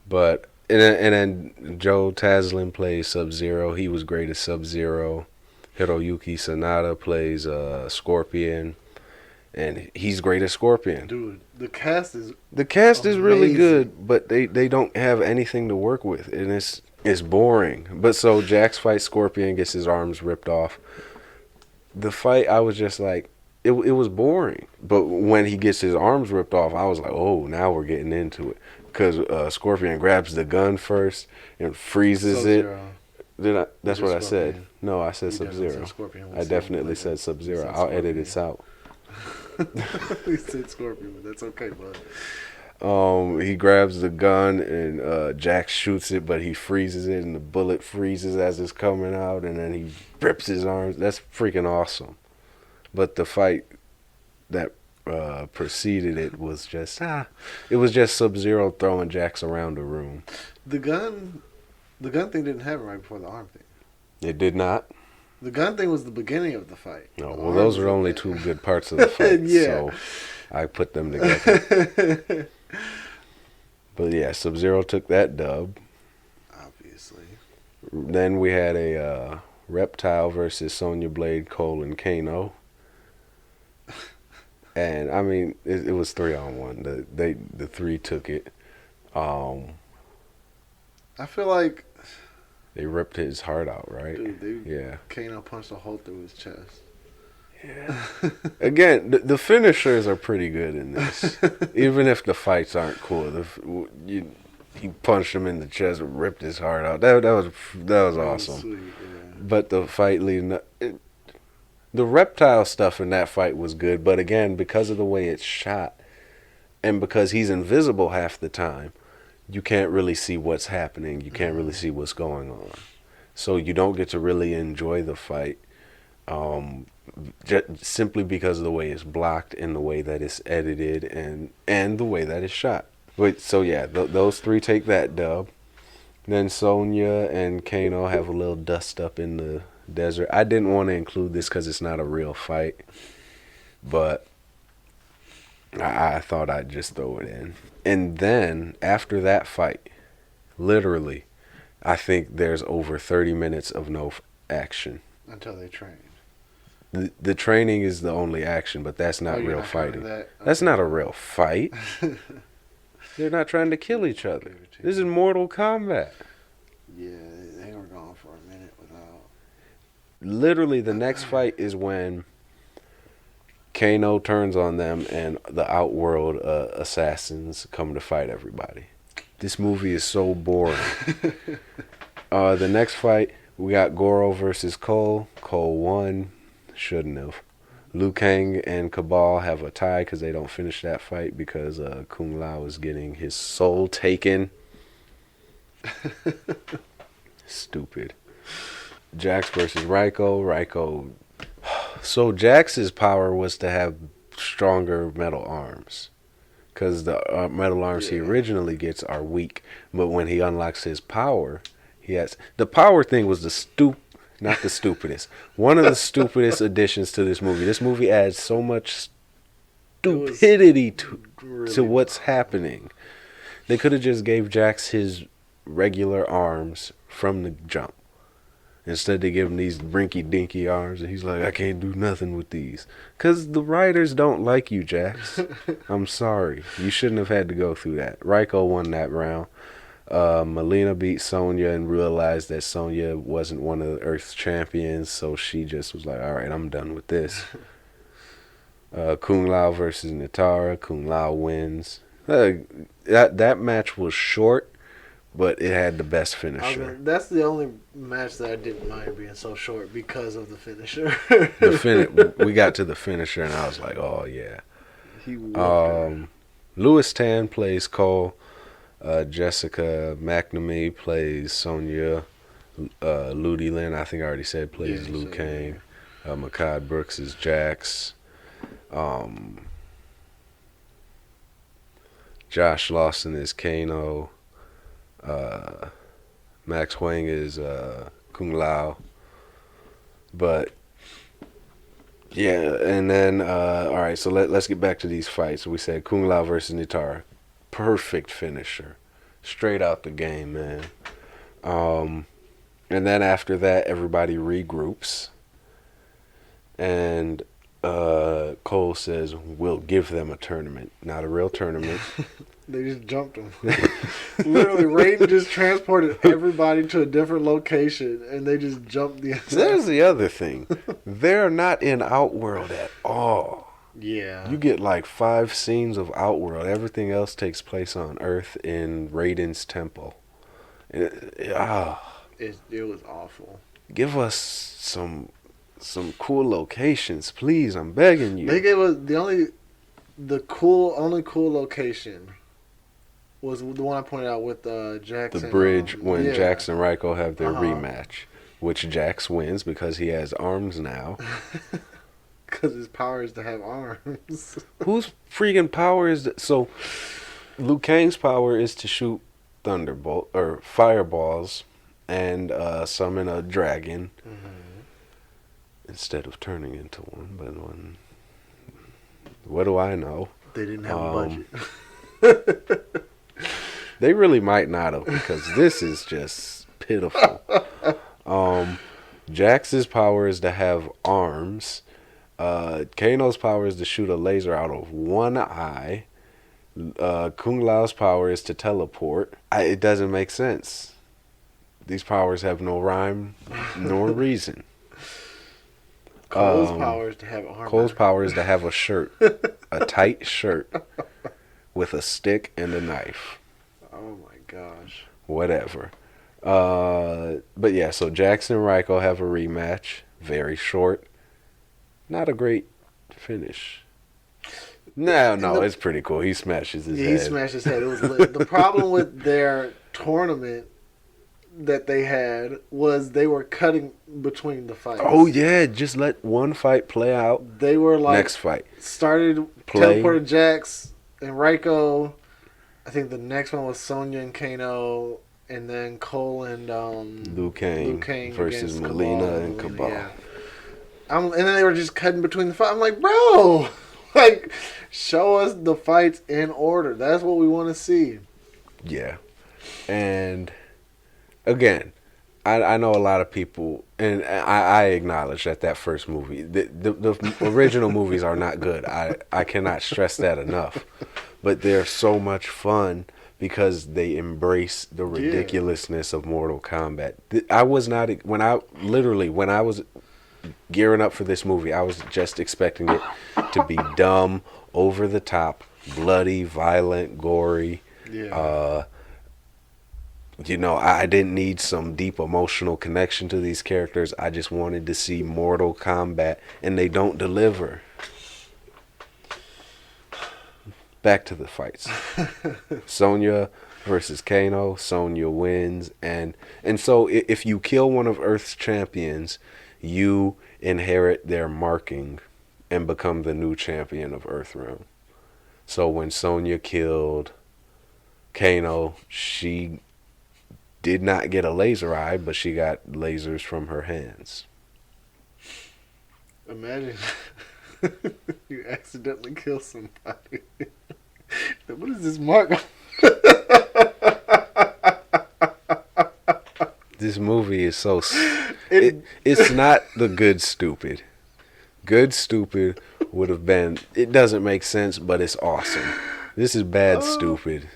But and then Joe Taslim plays Sub-Zero. He was great as Sub-Zero. Hiroyuki Sanada plays Scorpion, and he's great as Scorpion. Dude, the cast is really amazing. good, but they don't have anything to work with, and it's boring. But so Jax fights Scorpion, gets his arms ripped off. The fight, I was just like, it was boring. But when he gets his arms ripped off, I was like, oh, now we're getting into it. Because Scorpion grabs the gun first and freezes Sub-Zero. it. That's what I said. Scorpion. No, I said You definitely Sub-Zero. said Scorpion. I definitely said Sub-Zero. said I'll edit this out. We said Scorpion, but that's okay, bud. He grabs the gun and Jax shoots it, but he freezes it, and the bullet freezes as it's coming out, and then he rips his arms. That's freaking awesome. But the fight that preceded it was just it was just Sub-Zero throwing Jax around the room. The gun thing didn't happen right before the arm thing. It did not. The gun thing was the beginning of the fight. No, The well, arm those was are only okay. two good parts of the fight. Yeah. So I put them together. But yeah, Sub-Zero took that dub. Obviously. Then we had a Reptile versus Sonya Blade, Cole, and Kano. And I mean, it was 3-on-1. The three took it. Um, I feel like, they ripped his heart out, right? dude, Yeah. Kano punched a hole through his chest. Yeah. Again, the finishers are pretty good in this. Even if the fights aren't cool, he punched him in the chest and ripped his heart out. That was awesome. Sweet, yeah. But the fight leading up, the reptile stuff in that fight was good. But again, because of the way it's shot, and because he's invisible half the time, you can't really see what's happening. You can't really see what's going on. So you don't get to really enjoy the fight. Simply because of the way it's blocked and the way that it's edited and the way that it's shot. Wait, so yeah, those three take that dub. Then Sonya and Kano have a little dust up in the desert. I didn't want to include this because it's not a real fight, but I thought I'd just throw it in. And then after that fight, literally, I think there's over 30 minutes of no action. Until they train. The training is the only action, but that's not real fighting. That's not a real fight. They're not trying to kill each other. This is Mortal Kombat. Yeah, they were gone for a minute without. Literally, the next fight is when Kano turns on them and the Outworld assassins come to fight everybody. This movie is so boring. The next fight, we got Goro versus Cole. Cole won. Shouldn't have. Liu Kang and Cabal have a tie because they don't finish that fight because Kung Lao is getting his soul taken. Stupid. Jax versus Raiko. So Jax's power was to have stronger metal arms. Because the metal arms he originally gets are weak. But when he unlocks his power, he has... The power thing was not the stupidest. One of the stupidest additions to this movie. This movie adds so much stupidity to what's happening. They could have just gave Jax his regular arms from the jump. Instead they give him these rinky-dinky arms and he's like, I can't do nothing with these. Because the writers don't like you, Jax. I'm sorry. You shouldn't have had to go through that. Raiko won that round. Melina beat Sonya and realized that Sonya wasn't one of the Earth's champions, so she just was like, alright, I'm done with this. Kung Lao versus Nitara. Kung Lao wins. That match was short, but it had the best finisher. That's the only match that I didn't mind being so short because of the finisher. We got to the finisher and I was like, oh yeah. He won. Louis Tan plays Cole. Jessica McNamee plays Sonya. Ludi Lin, I think I already said, plays Liu Kang. Makad Brooks is Jax. Josh Lawson is Kano. Max Huang is Kung Lao. But yeah, and then alright, so let's get back to these fights. We said Kung Lao versus Nitara. Perfect finisher. Straight out the game, man. And then after that, everybody regroups. And Cole says, we'll give them a tournament. Not a real tournament. They just jumped him. Literally, Raiden just transported everybody to a different location, and they just jumped the... There's the other thing. They're not in Outworld at all. Yeah. You get like 5 scenes of Outworld. Everything else takes place on Earth in Raiden's temple. It was awful. Give us some cool locations, please. I'm begging you. They gave us only cool location was the one I pointed out with Jax. The bridge when Jax and Raiko have their rematch, which Jax wins because he has arms now. Because his power is to have arms. Whose freaking power is that? So, Liu Kang's power is to shoot thunderbolt or fireballs and summon a dragon instead of turning into one. But what do I know? They didn't have a budget. They really might not have because this is just pitiful. Jax's power is to have arms. Kano's power is to shoot a laser out of one eye. Kung Lao's power is to teleport. It doesn't make sense. These powers have no rhyme nor reason. Cole's power is to have armor. Cole's power is to have a shirt, a tight shirt, with a stick and a knife. Oh my gosh. Whatever. But yeah, so Jackson and Reiko have a rematch. Very short. Not a great finish. No, it's pretty cool. He smashes his head. He smashed his head. It was lit. The problem with their tournament that they had was they were cutting between the fights. Oh yeah, just let one fight play out. They were like next fight started play. teleported Jax and Reiko. I think the next one was Sonya and Kano, and then Cole and Liu Kang versus Melina and Cabal. Yeah. And then they were just cutting between the fight. I'm like, bro, like, show us the fights in order. That's what we want to see. Yeah, and again, I know a lot of people, and I acknowledge that first movie, the original movies are not good. I cannot stress that enough. But they're so much fun because they embrace the ridiculousness of Mortal Kombat. I was not, when I was gearing up for this movie, I was just expecting it to be dumb, over the top, bloody, violent, gory. Yeah. I didn't need some deep emotional connection to these characters. I just wanted to see Mortal Kombat, and they don't deliver. Back to the fights. Sonya versus Kano. Sonya wins, and so if you kill one of Earth's champions, you inherit their marking and become the new champion of Earthrealm. So when Sonya killed Kano, she did not get a laser eye, but she got lasers from her hands. Imagine you accidentally kill somebody. What is this mark? This movie is so... It's not the Good Stupid. Good Stupid would have been... It doesn't make sense, but it's awesome. This is bad stupid.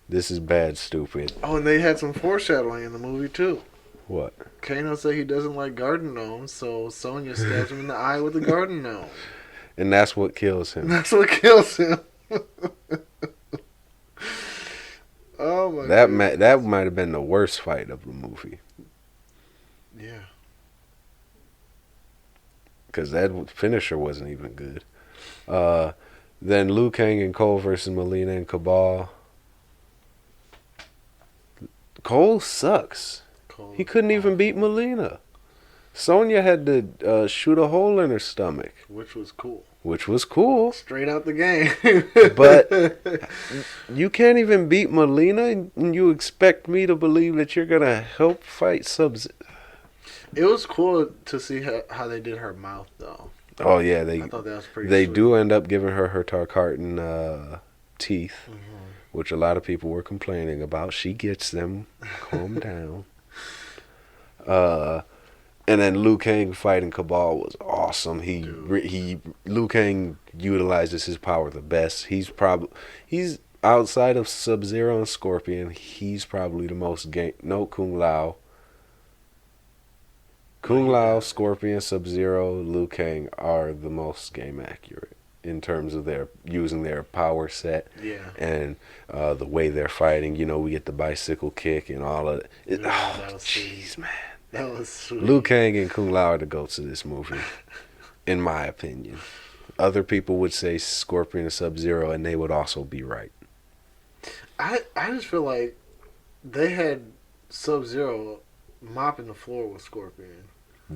This is bad stupid. Oh, and they had some foreshadowing in the movie, too. What? Kano said he doesn't like garden gnomes, so Sonya stabs him in the eye with a garden gnome. And that's what kills him. That's what kills him. Oh my god. That might have been the worst fight of the movie. Yeah. Because that finisher wasn't even good. Then Liu Kang and Cole versus Melina and Cabal. Cole sucks. He couldn't even beat Melina. Sonya had to shoot a hole in her stomach. Which was cool. Straight out the game. But you can't even beat Melina, and you expect me to believe that you're going to help fight Sub-Zero. It was cool to see how they did her mouth, though. Oh, yeah. I thought that was pretty They sweet. do end up giving her Tarkatan teeth, which a lot of people were complaining about. She gets them. Calm down. And then Liu Kang fighting Cabal was awesome. Liu Kang utilizes his power the best. He's outside of Sub-Zero and Scorpion. He's probably the most game. No, Kung Lao. Kung Lao, Scorpion, Sub-Zero, Liu Kang are the most game accurate in terms of their using their power set. Yeah. And the way they're fighting. We get the bicycle kick and all of it. Jeez, man. That was sweet. Liu Kang and Kung Lao are the goats of this movie, in my opinion. Other people would say Scorpion and Sub-Zero, and they would also be right. I just feel like they had Sub-Zero mopping the floor with Scorpion.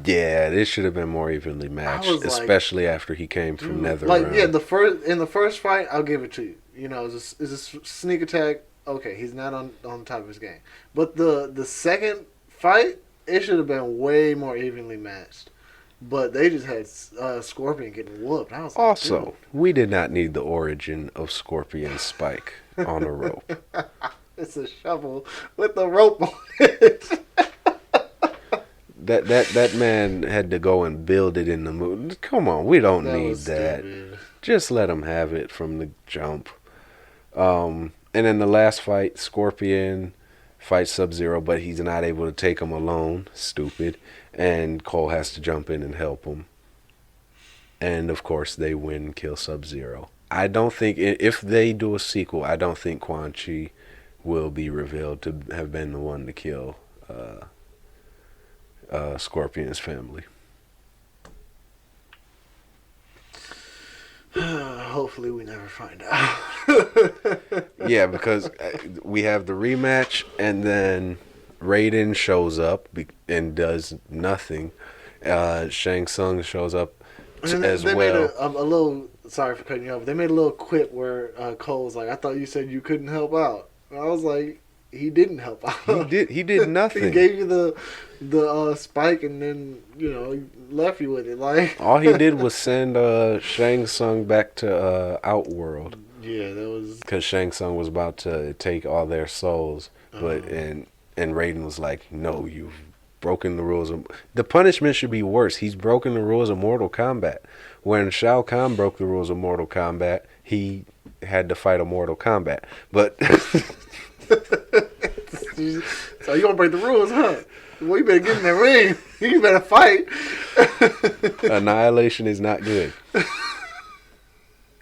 Yeah, this should have been more evenly matched, especially after he came from NetherRealm. In the first fight, I'll give it to you. It's a sneak attack. Okay, he's not on top of his game. But the second fight, it should have been way more evenly matched. But they just had Scorpion getting whooped. I was like, also, dude. we did not need the origin of Scorpion's spike on a rope. It's a shovel with a rope on it. That man had to go and build it in the movie. Come on, we don't That need was that. stupid. Just let him have it from the jump. And then the last fight, Scorpion fights Sub-Zero, but he's not able to take him alone. Stupid. And Cole has to jump in and help him. And of course, they win and kill Sub-Zero. I don't think, if they do a sequel, I don't think Quan Chi will be revealed to have been the one to kill Scorpion's family. Hopefully we never find out. Yeah, because we have the rematch, and then Raiden shows up and does nothing. Shang Tsung shows up as they well. made a little, sorry for cutting you off, they made a little quip where Cole was like, I thought you said you couldn't help out. And I was like, he didn't help out. He did nothing. He gave you the spike and then, left you with it. Like All he did was send Shang Tsung back to Outworld. Yeah, that was Because Shang Tsung was about to take all their souls, but and Raiden was like, "No, you've broken the rules of." The punishment should be worse. He's broken the rules of Mortal Kombat. When Shao Kahn broke the rules of Mortal Kombat, he had to fight a Mortal Kombat. But so you gonna break the rules, huh? Well, you better get in that ring. You better fight. Annihilation is not good.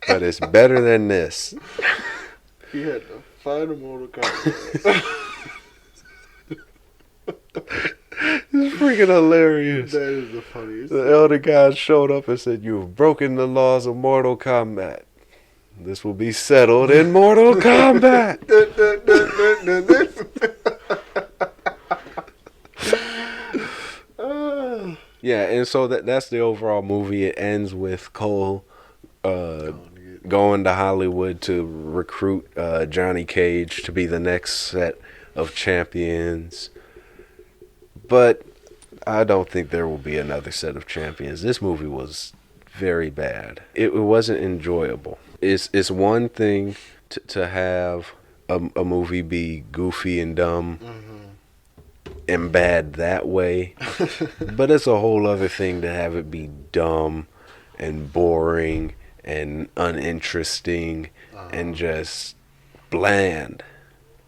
But it's better than this. He had to fight a Mortal Kombat. It's freaking hilarious. That is the funniest. The elder god showed up and said, "You've broken the laws of Mortal Kombat. This will be settled in Mortal Kombat." Yeah, and so that's the overall movie. It ends with Cole going to Hollywood to recruit Johnny Cage to be the next set of champions. But I don't think there will be another set of champions. This movie was very bad. It wasn't enjoyable. It's one thing to have a movie be goofy and dumb and bad that way, but it's a whole other thing to have it be dumb and boring and uninteresting and just bland,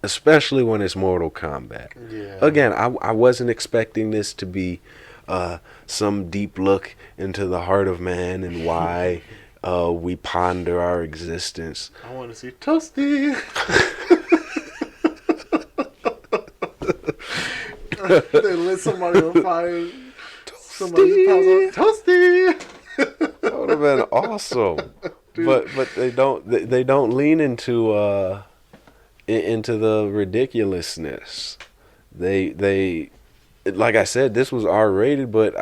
especially when it's Mortal Kombat. Yeah. Again, I wasn't expecting this to be some deep look into the heart of man and why we ponder our existence. I want to see Toasty. They lit somebody on fire. Somebody just pops up, Toasty. That would have been awesome. But they don't lean into the ridiculousness. They like I said, this was R-rated, but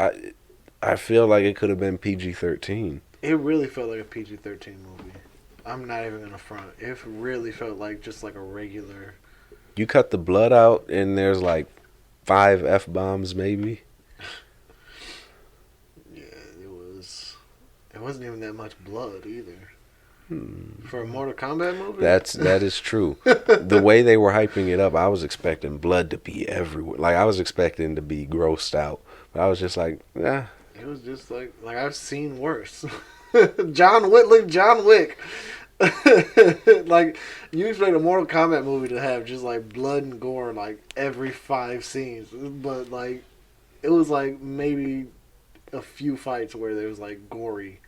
I feel like it could have been PG-13. It really felt like a PG-13 movie. I'm not even gonna front. It really felt like just like a regular. You cut the blood out, and there's like 5 F-bombs maybe. Yeah, it wasn't even that much blood either. For a Mortal Kombat movie? That is true. The way they were hyping it up, I was expecting blood to be everywhere. Like, I was expecting to be grossed out. But I was just like, nah. It was just like I've seen worse. John Wick. Like, you expect a Mortal Kombat movie to have just like blood and gore like every 5 scenes, but like it was like maybe a few fights where there was like gory,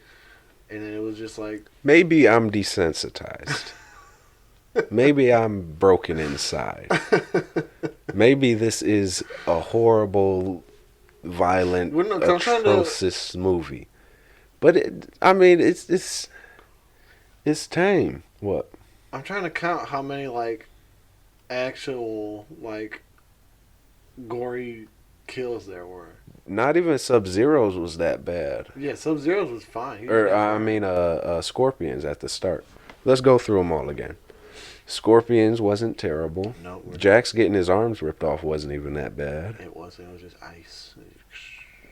and then it was just like Maybe I'm desensitized. Maybe I'm broken inside. Maybe this is a horrible, violent, atrocious movie. But it's tame. What? I'm trying to count how many like actual like gory kills there were. Not even Sub-Zero's was that bad. Yeah, Sub-Zero's was fine. Scorpions at the start. Let's go through them all again. Scorpions wasn't terrible. No. Jax getting his arms ripped off wasn't even that bad. It wasn't. It was just ice.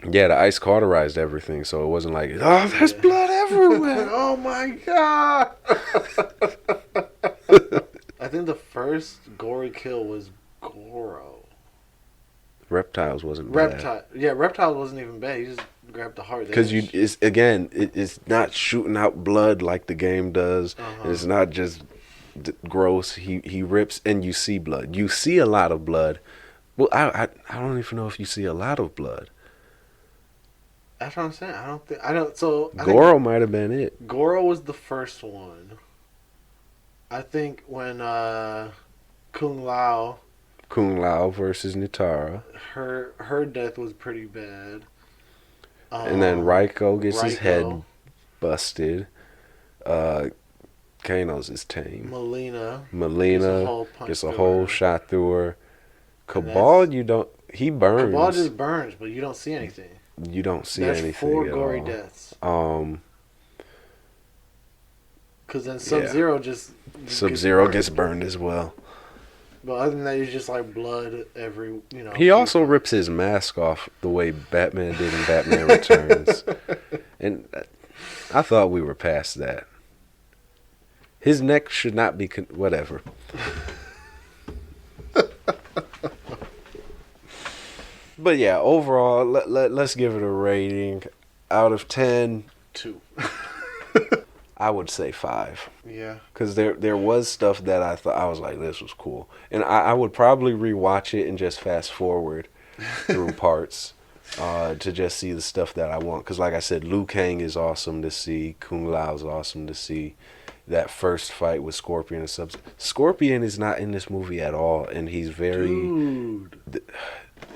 Yeah, the ice cauterized everything, so it wasn't like, oh, there's blood everywhere. Oh my god! I think the first gory kill was Goro. Reptiles wasn't bad. Reptile wasn't even bad. He just grabbed the heart. Because it's not shooting out blood like the game does. Uh-huh. It's not just gross. He rips and you see blood. You see a lot of blood. Well, I don't even know if you see a lot of blood. That's what I'm saying. I don't. So Goro might have been it. Goro was the first one. I think when Kung Lao versus Nitara. Her death was pretty bad. And then Raiko gets his head busted. Kano's is tame. Melina gets a whole shot through her. Cabal, he burns. Cabal just burns, but you don't see anything. You don't see anything. That's 4 gory deaths. Because then Sub-Zero Sub-Zero gets burned as well. But other than that, it's just like blood every, He also rips his mask off the way Batman did in Batman Returns. And I thought we were past that. His neck should not be... whatever. But yeah, overall, let's give it a rating. Out of 10... 2. I would say 5. Yeah. Because there was stuff that I thought, I was like, this was cool. And I would probably rewatch it and just fast forward through parts to just see the stuff that I want. Because like I said, Liu Kang is awesome to see. Kung Lao is awesome to see. That first fight with Scorpion and Sub. Scorpion is not in this movie at all. And he's very... Dude.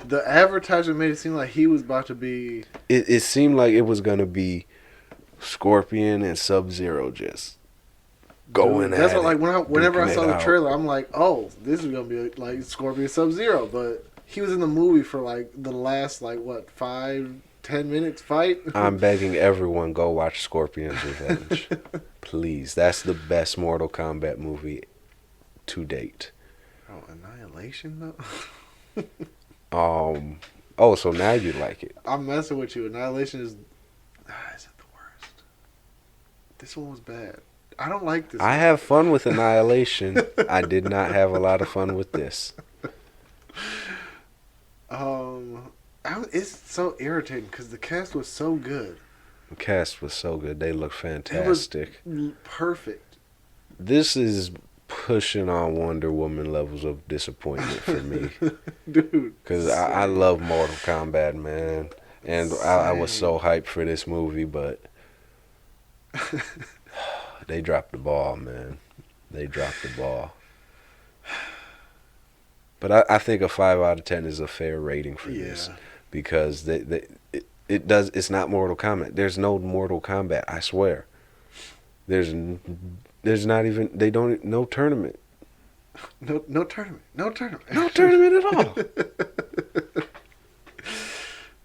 The advertisement made it seem like he was about to be... It seemed like it was going to be Scorpion and Sub-Zero just going That's at what, it. like whenever I saw the trailer, I'm like, oh, this is gonna be like Scorpion Sub-Zero. But he was in the movie for like the last 5-10 minutes fight. I'm begging everyone, go watch Scorpion's Revenge, please. That's the best Mortal Kombat movie to date. Oh, Annihilation though. Oh, so now you like it? I'm messing with you. Annihilation is it the worst? This one was bad. I don't like this. I have fun with Annihilation. I did not have a lot of fun with this. It's so irritating because the cast was so good. The cast was so good. They look fantastic. It was perfect. This is pushing on Wonder Woman levels of disappointment for me. Dude. Because I love Mortal Kombat, man. And I was so hyped for this movie, but they dropped the ball, man. They dropped the ball. But I think a 5 out of 10 is a fair rating for this. Because it's not Mortal Kombat. There's no Mortal Kombat, I swear. There's not even, no tournament. No tournament. No tournament. No tournament at all.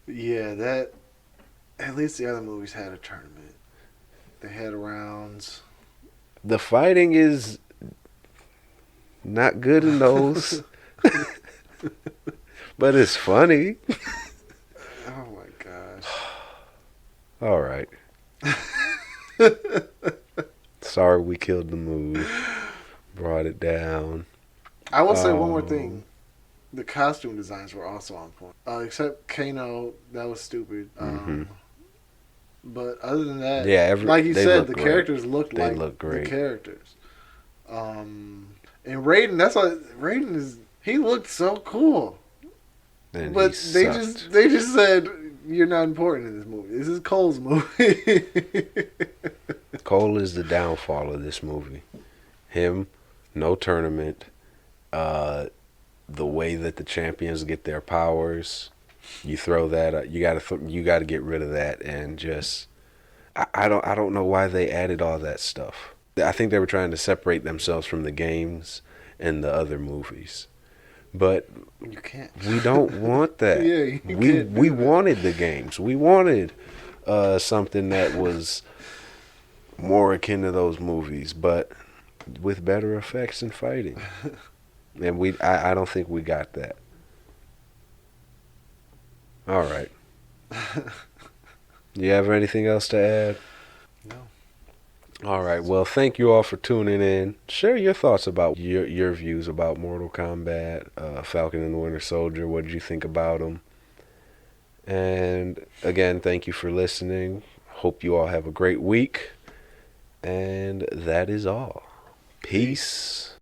Yeah, at least the other movies had a tournament. They had rounds. The fighting is not good in those. But it's funny. Oh my gosh. All right. Sorry we killed the mood. Brought it down. I will say one more thing. The costume designs were also on point. Except Kano, that was stupid. But other than that, like you said, the characters looked like the characters. And Raiden, that's why Raiden he looked so cool. And but they just said you're not important in this movie. This is Cole's movie. Cole is the downfall of this movie. Him, no tournament. The way that the champions get their powers, you throw that. You got to get rid of that, and just I don't know why they added all that stuff. I think they were trying to separate themselves from the games and the other movies. But you can't. We don't want that. We wanted the games. We wanted something that was more akin to those movies, but with better effects and fighting. And I don't think we got that. All right. You have anything else to add? No. All right. Well, thank you all for tuning in. Share your thoughts about your views about Mortal Kombat, Falcon and the Winter Soldier. What did you think about them? And again, thank you for listening. Hope you all have a great week. And that is all. Peace. Peace.